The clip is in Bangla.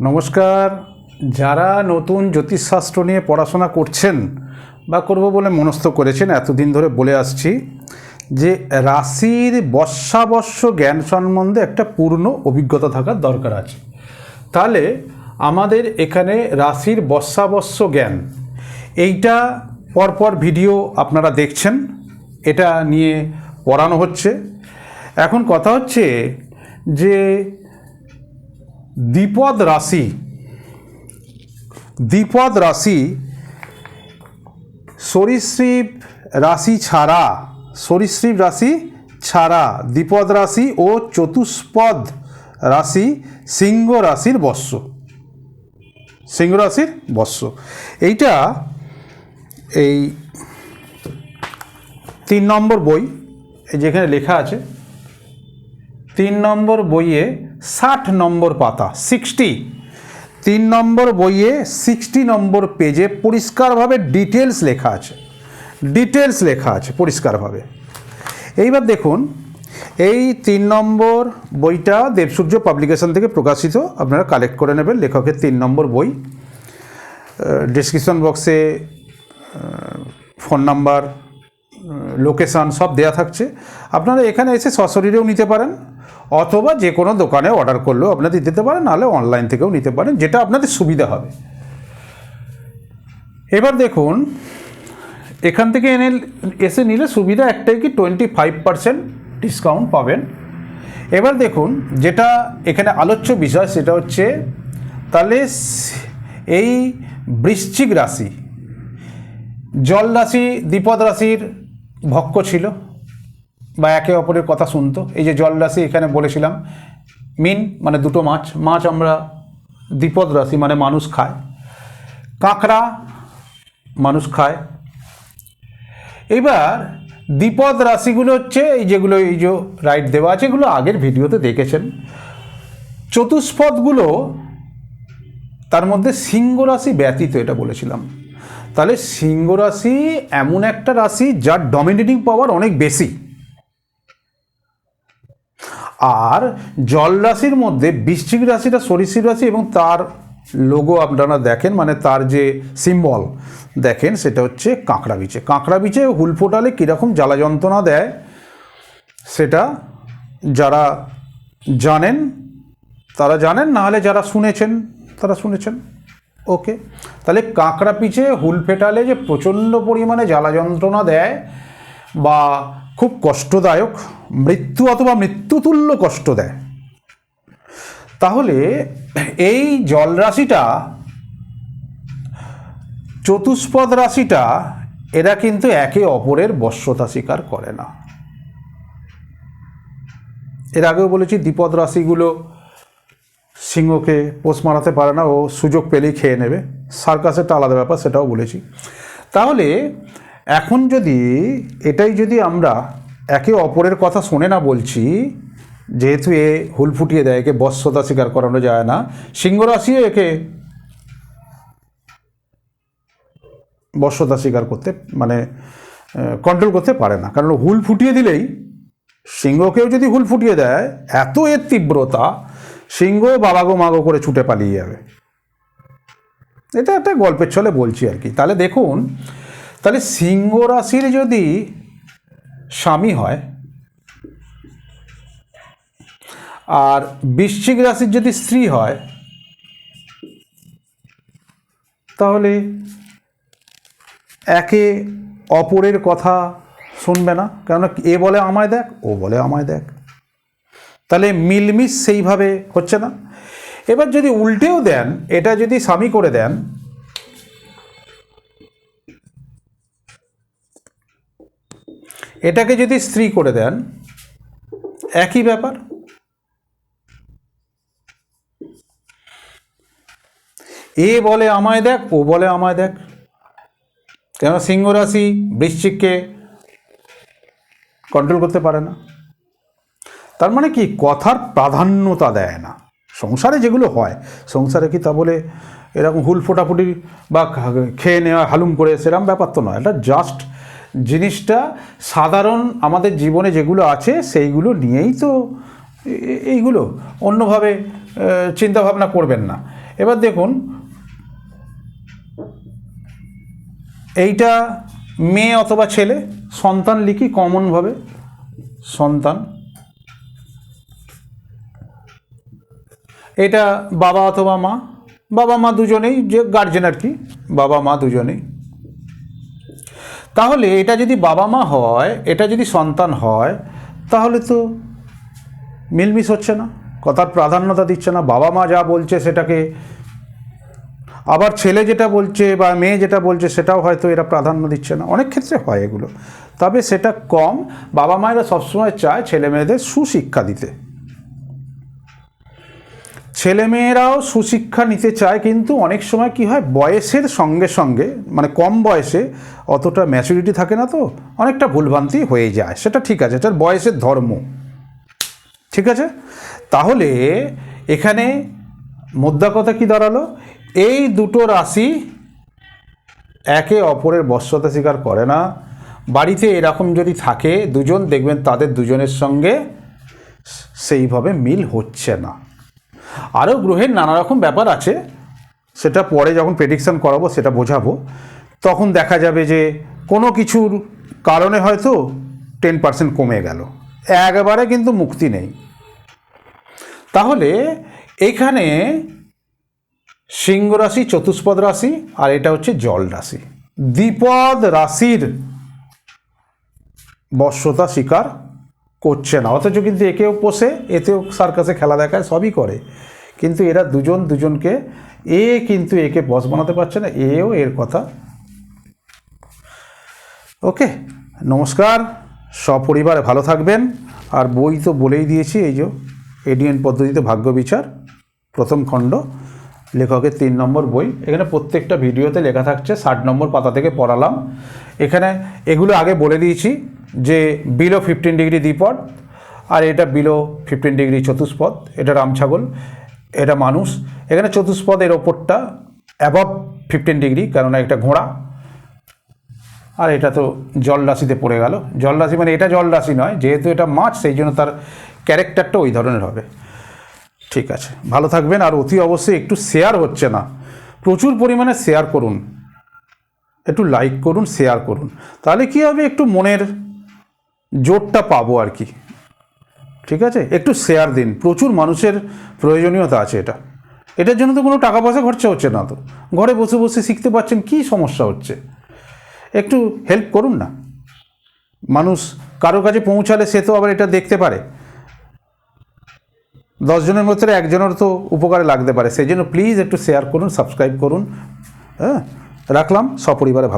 নমস্কার। যারা নতুন জ্যোতিষশাস্ত্র নিয়ে পড়াশোনা করছেন বা করব বলে মনস্থ করেছেন, এতদিন ধরে বলে আসছি যে রাশির বর্ষাবর্ষ জ্ঞান সম্বন্ধে একটা পূর্ণ অভিজ্ঞতা থাকার দরকার আছে। তাহলে আমাদের এখানে রাশির বর্ষাবর্ষ জ্ঞান এইটা পরপর ভিডিও আপনারা দেখছেন, এটা নিয়ে পড়ানো হচ্ছে। এখন কথা হচ্ছে যে দ্বিপদ রাশি সরীসৃপ রাশি ছাড়া দ্বিপদ রাশি ও চতুষ্পদ রাশি সিংহ রাশির বর্ষ। এইটা এই 3 নম্বর বই, যেখানে লেখা আছে 3 নম্বর বইয়ে 60 নম্বর পাতা, 3 নম্বর বইয়ে 60 নম্বর পেজে পরিষ্কারভাবে ডিটেলস লেখা আছে পরিষ্কারভাবে। এইবার দেখুন, এই 3 নম্বর বইটা দেবসূর্য পাবলিকেশন থেকে প্রকাশিত, আপনারা কালেক্ট করে নেবেন। লেখকের 3 নম্বর বই, ডেসক্রিপশন বক্সে ফোন নাম্বার, লোকেশান সব দেয়া থাকছে। আপনারা এখানে এসে সশরীরেও নিতে পারেন, অথবা যে কোনো দোকানে অর্ডার করলেও আপনাদের দিতে পারেন, নাহলে অনলাইন থেকেও নিতে পারেন, যেটা আপনাদের সুবিধা হবে। এবার দেখুন, এখান থেকে এসে নিলে সুবিধা একটাই কি 25% ডিসকাউন্ট পাবেন। এবার দেখুন, যেটা এখানে আলোচ্য বিষয় সেটা হচ্ছে, তাহলে এই বৃশ্চিক রাশি জল রাশি দ্বিপদ রাশির ভক্ষ ছিল বা একে অপরের কথা শুনতো। এই যে জল রাশি এখানে বলেছিলাম, মিন মানে দুটো মাছ আমরা, দ্বিপদ রাশি মানে মানুষ খায়, কাঁকড়া মানুষ খায়। এবার দ্বিপদ রাশিগুলো হচ্ছে এই যেগুলো, এই যে রাইট দেওয়া আছে, এগুলো আগের ভিডিওতে দেখেছেন। চতুষ্পদগুলো তার মধ্যে সিংহ রাশি ব্যতীত, এটা বলেছিলাম। তাহলে সিংহ রাশি এমন একটা রাশি যার ডমিনেটিং পাওয়ার অনেক বেশি। আর জল রাশির মধ্যে বৃশ্চিক রাশিটা সরীসৃপ রাশি, এবং তার লোগো আপনারা দেখেন, মানে তার যে সিম্বল দেখেন, সেটা হচ্ছে কাঁকড়া বিছে হুল ফোটালে কীরকম জ্বালা যন্ত্রণা দেয়, সেটা যারা জানেন তারা জানেন, নাহলে যারা শুনেছেন তারা শুনেছেন। ওকে, তাহলে কাঁকড়া পিছে হুল ফেটালে যে প্রচণ্ড পরিমাণে জ্বালা যন্ত্রণা দেয় বা খুব কষ্টদায়ক, মৃত্যু অথবা মৃত্যুতুল্য কষ্ট দেয়, তাহলে এই জল রাশিটা, চতুষ্পদ রাশিটা, এরা কিন্তু একে অপরের বশ্যতা স্বীকার করে না। এর আগেও বলেছি দ্বিপদ রাশিগুলো সিংহকে পোষ মারাতে পারে না, ও সুযোগ পেলেই খেয়ে নেবে। সার্কাসেরটা আলাদা ব্যাপার, সেটাও বলেছি। তাহলে এখন যদি আমরা একে অপরের কথা শোনে না বলছি, যেহেতু এ হুল ফুটিয়ে দেয়, একে বশ্যতা স্বীকার করানো যায় না, সিংহ রাশিও একে বশ্যতা স্বীকার করতে, মানে কন্ট্রোল করতে পারে না। কারণ হুল ফুটিয়ে দিলেই, সিংহকেও যদি হুল ফুটিয়ে দেয়, এত এর তীব্রতা, সিংহ বাবাগো মাগো করে ছুটে পালিয়ে যাবে। এটা একটা গল্পের ছলে বলছি আর কি। তাহলে দেখুন, তাহলে সিংহ রাশির যদি স্বামী হয় আর বৃশ্চিক রাশির যদি স্ত্রী হয়, তাহলে একে অপরের কথা শুনবে না। কেননা এ বলে আমায় দেখ, ও বলে আমায় দেখ, তাহলে মিলমিশ সেইভাবে হচ্ছে না। এবার যদি উল্টেও দেন, এটা যদি স্বামী করে দেন, এটাকে যদি স্ত্রী করে দেন, একই ব্যাপার। এ বলে আমায় দেখ, ও বলে আমায় দেখ। কেন সিংহ রাশি বৃশ্চিককে কন্ট্রোল করতে পারে না। তার মানে কি, কথার প্রাধান্যতা দেয় না। সংসারে যেগুলো হয়, সংসারে কি তা বলে এরকম হুল ফোটাফুটি বা খেয়ে নেওয়া হালুম করে, সেরকম ব্যাপার তো নয়। এটা জাস্ট জিনিসটা সাধারণ আমাদের জীবনে যেগুলো আছে সেইগুলো নিয়েই তো, এইগুলো অন্যভাবে চিন্তাভাবনা করবেন না। এবার দেখুন এইটা মেয়ে অথবা ছেলে, সন্তান লিখি কমনভাবে, সন্তান। এটা বাবা অথবা মা, বাবা মা দুজনেই, যে গার্জেন আর কি, বাবা মা দুজনেই। তাহলে এটা যদি বাবা মা হয়, এটা যদি সন্তান হয়, তাহলে তো মিলমিশ হচ্ছে না, কথার প্রাধান্যতা দিচ্ছে না। বাবা মা যা বলছে সেটাকে, আবার ছেলে যেটা বলছে বা মেয়ে যেটা বলছে সেটাও হয়তো এরা প্রাধান্য দিচ্ছে না। অনেক ক্ষেত্রে হয় এগুলো, তবে সেটা কম। বাবা মায়েরা সবসময় চায় ছেলে মেয়েদের সুশিক্ষা দিতে, ছেলেমেয়েরাও সুশিক্ষা নিতে চায়, কিন্তু অনেক সময় কি হয়, বয়সের সঙ্গে সঙ্গে, মানে কম বয়সে অতটা ম্যাচুরিটি থাকে না, তো অনেকটা ভুলভ্রান্তি হয়ে যায়। সেটা ঠিক আছে, এটা বয়সের ধর্ম, ঠিক আছে। তাহলে এখানে মোদ্দা কথা কি দাঁড়ালো, এই দুটো রাশি একে অপরের বশ্যতা স্বীকার করে না। বাড়িতে এরকম যদি থাকে দুজন, দেখবেন তাদের দুজনের সঙ্গে সেইভাবে মিল হচ্ছে না। আরও গ্রহের নানা রকম ব্যাপার আছে, সেটা পরে যখন প্রেডিকশন করাবো সেটা বোঝাবো। তখন দেখা যাবে যে কোনো কিছুর কারণে হয়তো 10% কমে গেল, একবারে কিন্তু মুক্তি নেই। তাহলে এইখানে সিংহ রাশি চতুষ্পদ রাশি, আর এটা হচ্ছে জল রাশি। দ্বিপদ রাশির বশ্যতা স্বীকার করছে না, অথচ কিন্তু একেও পোষে, এতেও সার্কাসে খেলা দেখায়, সবই করে, কিন্তু এরা দুজন দুজনকে, এ কিন্তু একে বস বানাতে পারছে না, এও এর কথা। ওকে, নমস্কার, সপরিবারে ভালো থাকবেন। আর বই তো বলেই দিয়েছি, এই যে এডিএন পদ্ধতিতে ভাগ্য বিচার, প্রথম খণ্ড, লেখকের 3 নম্বর বই। এখানে প্রত্যেকটা ভিডিওতে লেখা থাকছে, 60 নম্বর পাতা থেকে পড়ালাম। এখানে এগুলো আগে বলে দিয়েছি যে বিলো 15 ডিগ্রি দ্বিপদ, আর এটা বিলো 15 ডিগ্রি চতুষ্পদ, এটা রামছাগল, এটা মানুষ। এখানে চতুষ্পদের ওপরটা অ্যাবভ 15 ডিগ্রি, কেননা এটা ঘোড়া। আর এটা তো জল রাশিতে পড়ে গেল। জল রাশি মানে এটা জল রাশি নয়, যেহেতু এটা মাছ, সেই জন্য তার ক্যারেক্টারটা ওই ধরনের হবে। ঠিক আছে, ভালো থাকবেন। আর অতি অবশ্যই একটু শেয়ার হচ্ছে না, প্রচুর পরিমাণে শেয়ার করুন, একটু লাইক করুন, শেয়ার করুন, তাহলে কী হবে, একটু মনের জোরটা পাবো আর কি। ঠিক আছে, একটু শেয়ার দিন, প্রচুর মানুষের প্রয়োজনীয়তা আছে এটা। এটার জন্য তো কোনো টাকা পয়সা খরচা হচ্ছে না, তো ঘরে বসে বসে শিখতে পারছেন, কী সমস্যা হচ্ছে, একটু হেল্প করুন না। মানুষ কারো কাছে পৌঁছালে সে তো আবার এটা দেখতে পারে, 10 জনের মধ্যে 1 জনের তো উপকারে লাগতে পারে, সেই জন্য প্লিজ একটু শেয়ার করুন, সাবস্ক্রাইব করুন। হ্যাঁ, রাখলাম, সপরিবারে ভালো।